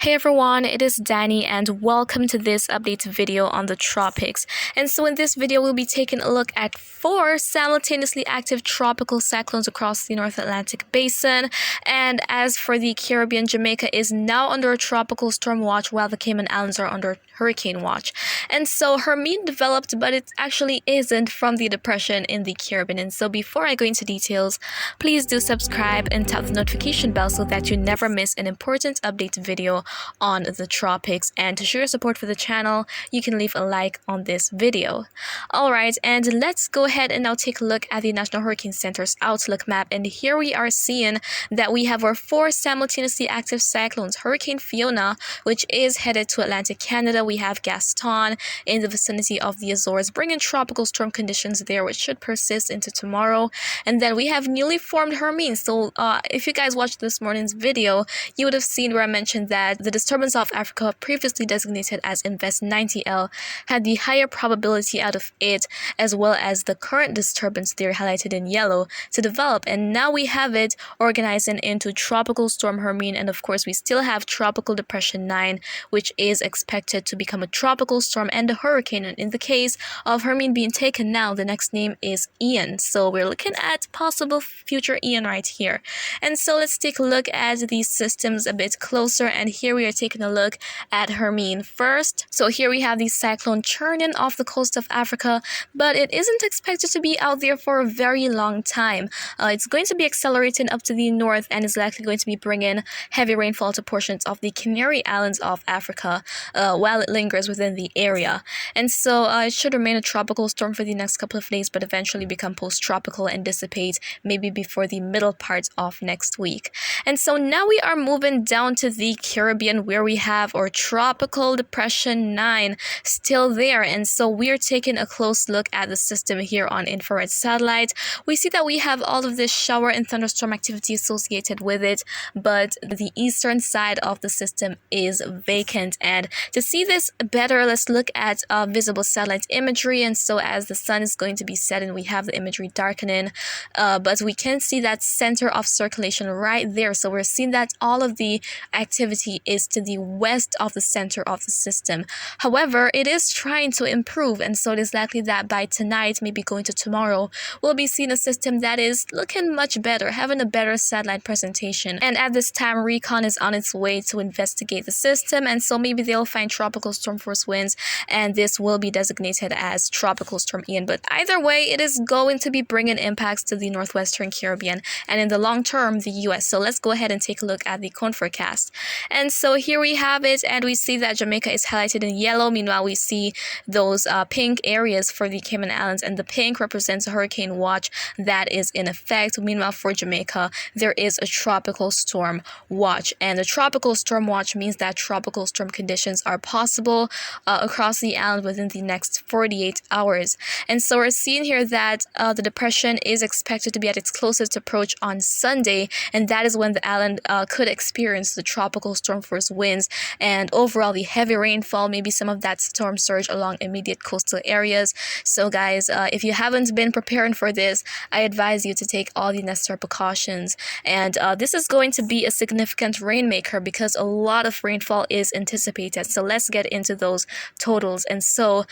Hey everyone, it is Dani and welcome to this update video on the tropics. And so in this video, we'll be taking a look at 4 simultaneously active tropical cyclones across the North Atlantic basin. And as for the Caribbean, Jamaica is now under a tropical storm watch while the Cayman Islands are under hurricane watch. And so Hermine developed, but it actually isn't from the depression in the Caribbean. And so before I go into details, please do subscribe and tap the notification bell so that you never miss an important update video on the tropics. And to show your support for the channel, you can leave a like on this video. Alright, and let's go ahead and now take a look at the National Hurricane Center's outlook map. And here we are seeing that we have our 4 simultaneously active cyclones. Hurricane Fiona, which is headed to Atlantic Canada. We have Gaston in the vicinity of the Azores, bringing tropical storm conditions there, which should persist into tomorrow. And then we have newly formed Hermine. So if you guys watched this morning's video, you would have seen where I mentioned that the disturbance off Africa, previously designated as Invest 90L, had the higher probability out of it, as well as the current disturbance there highlighted in yellow, to develop. And now we have it organizing into Tropical Storm Hermine. And of course, we still have Tropical Depression 9, which is expected to become a tropical storm and a hurricane. And in the case of Hermine being taken now, the next name is Ian. So we're looking at possible future Ian right here. And so let's take a look at these systems a bit closer. And here we are taking a look at Hermine first. So here we have the cyclone churning off the coast of Africa, but it isn't expected to be out there for a very long time. It's going to be accelerating up to the north and is likely going to be bringing heavy rainfall to portions of the Canary Islands of Africa while it lingers within the area. And so it should remain a tropical storm for the next couple of days, but eventually become post-tropical and dissipate maybe before the middle part of next week. And so now we are moving down to the Caribbean, where we have our Tropical Depression 9 still there. And so we're taking a close look at the system here on infrared satellite. We see that we have all of this shower and thunderstorm activity associated with it, but the eastern side of the system is vacant. And to see this better, let's look at visible satellite imagery. And so as the sun is going to be setting, we have the imagery darkening, but we can see that center of circulation right there. So we're seeing that all of the activity is to the west of the center of the system. However, it is trying to improve, and so it is likely that by tonight, maybe going to tomorrow, we'll be seeing a system that is looking much better, having a better satellite presentation. And at this time, Recon is on its way to investigate the system, and so maybe they'll find tropical storm force winds, and this will be designated as Tropical Storm Ian. But either way, it is going to be bringing impacts to the northwestern Caribbean and in the long term, the US. So let's go ahead and take a look at the cone forecast. And so here we have it, and we see that Jamaica is highlighted in yellow. Meanwhile, we see those pink areas for the Cayman Islands, and the pink represents a hurricane watch that is in effect. Meanwhile, for Jamaica, there is a tropical storm watch, and the tropical storm watch means that tropical storm conditions are possible across the island within the next 48 hours. And so we're seeing here that the depression is expected to be at its closest approach on Sunday, and that is when the island could experience the tropical storm force winds and overall the heavy rainfall, maybe some of that storm surge along immediate coastal areas. So guys, if you haven't been preparing for this, I advise you to take all the necessary precautions. And this is going to be a significant rainmaker because a lot of rainfall is anticipated. So let's get into those totals. And so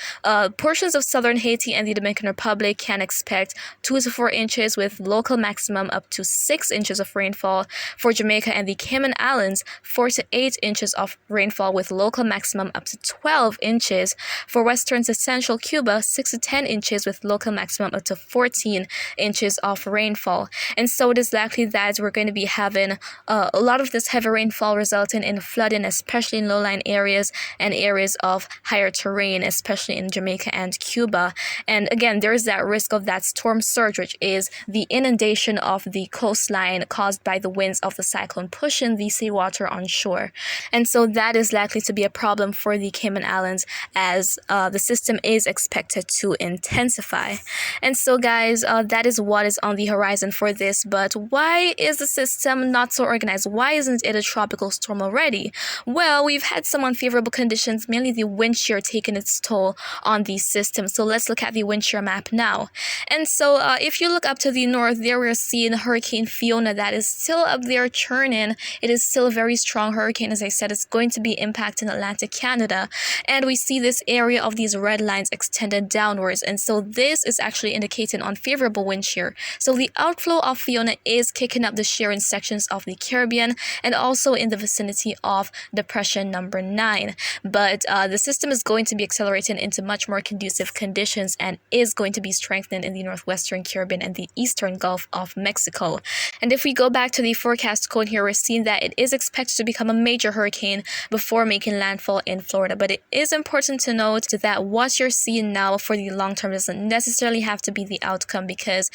portions of southern Haiti and the Dominican Republic can expect 2 to 4 inches with local maximum up to 6 inches of rainfall. For Jamaica and the Cayman Islands, 4 to 8 inches of rainfall with local maximum up to 12 inches. For western to central Cuba, 6 to 10 inches with local maximum up to 14 inches of rainfall. And so it is likely that we're going to be having a lot of this heavy rainfall resulting in flooding, especially in low-lying areas and areas of higher terrain, especially in Jamaica and Cuba. And again, there is that risk of that storm surge, which is the inundation of the coastline caused by the winds of the cyclone pushing the seawater on shore. And so that is likely to be a problem for the Cayman Islands as the system is expected to intensify. And so guys, that is what is on the horizon for this. But why is the system not so organized? Why isn't it a tropical storm already? Well, we've had some unfavorable conditions, mainly the wind shear taking its toll on the system. So let's look at the wind shear map now. And so if you look up to the north, there we're seeing Hurricane Fiona that is still up there churning. It is still a very strong hurricane hurricane, as I said, is going to be impacting Atlantic Canada, and we see this area of these red lines extended downwards, and so this is actually indicating unfavorable wind shear. So the outflow of Fiona is kicking up the shear in sections of the Caribbean and also in the vicinity of depression number 9. But the system is going to be accelerating into much more conducive conditions and is going to be strengthened in the northwestern Caribbean and the eastern Gulf of Mexico. And if we go back to the forecast cone here, we're seeing that it is expected to become a major hurricane before making landfall in Florida. But it is important to note that what you're seeing now for the long term doesn't necessarily have to be the outcome, because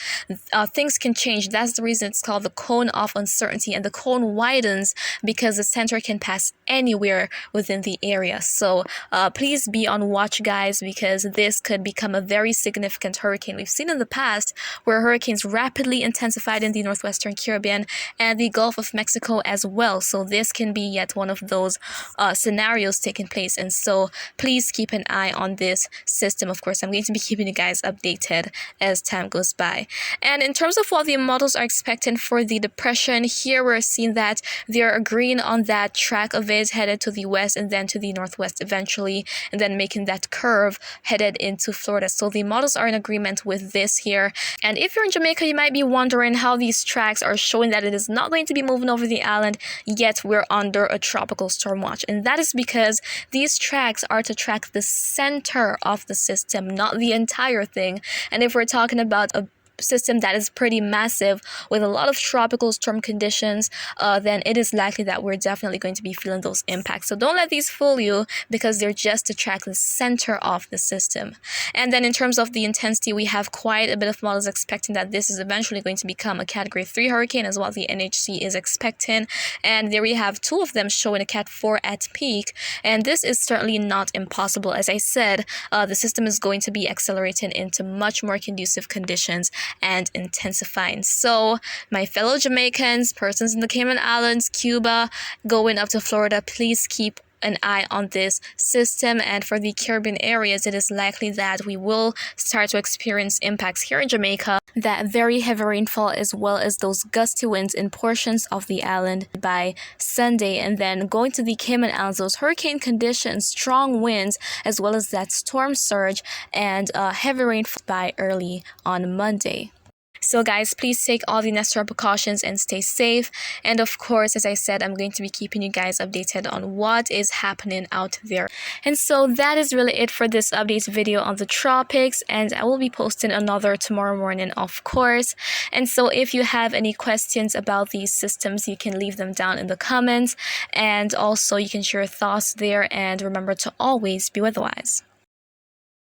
things can change. That's the reason it's called the cone of uncertainty, and the cone widens because the center can pass anywhere within the area. So please be on watch, guys, because this could become a very significant hurricane. We've seen in the past where hurricanes rapidly intensified in the northwestern Caribbean and the Gulf of Mexico as well. So this can be yet one of those scenarios taking place, and so please keep an eye on this system. Of course, I'm going to be keeping you guys updated as time goes by. And in terms of what the models are expecting for the depression, here we're seeing that they're agreeing on that track of it headed to the west and then to the northwest eventually, and then making that curve headed into Florida. So the models are in agreement with this here. And if you're in Jamaica, you might be wondering how these tracks are showing that it is not going to be moving over the island, yet we're under a tropical storm watch. And that is because these tracks are to track the center of the system, not the entire thing. And if we're talking about a system that is pretty massive with a lot of tropical storm conditions, then it is likely that we're definitely going to be feeling those impacts. So don't let these fool you, because they're just to track the center of the system. And then in terms of the intensity, we have quite a bit of models expecting that this is eventually going to become a Category 3 hurricane, as what the NHC is expecting. And there we have 2 of them showing a Cat 4 at peak, and this is certainly not impossible. As I said, the system is going to be accelerating into much more conducive conditions and intensifying. So my fellow Jamaicans, persons in the Cayman Islands, Cuba, going up to Florida, please keep an eye on this system. And for the Caribbean areas, it is likely that we will start to experience impacts here in Jamaica, that very heavy rainfall as well as those gusty winds in portions of the island by Sunday, and then going to the Cayman Islands, those hurricane conditions, strong winds, as well as that storm surge and heavy rainfall by early on Monday. So guys, please take all the necessary precautions and stay safe. And of course, as I said, I'm going to be keeping you guys updated on what is happening out there. And so that is really it for this update video on the tropics, and I will be posting another tomorrow morning, of course. And so if you have any questions about these systems, you can leave them down in the comments, and also you can share your thoughts there, and remember to always be weatherwise.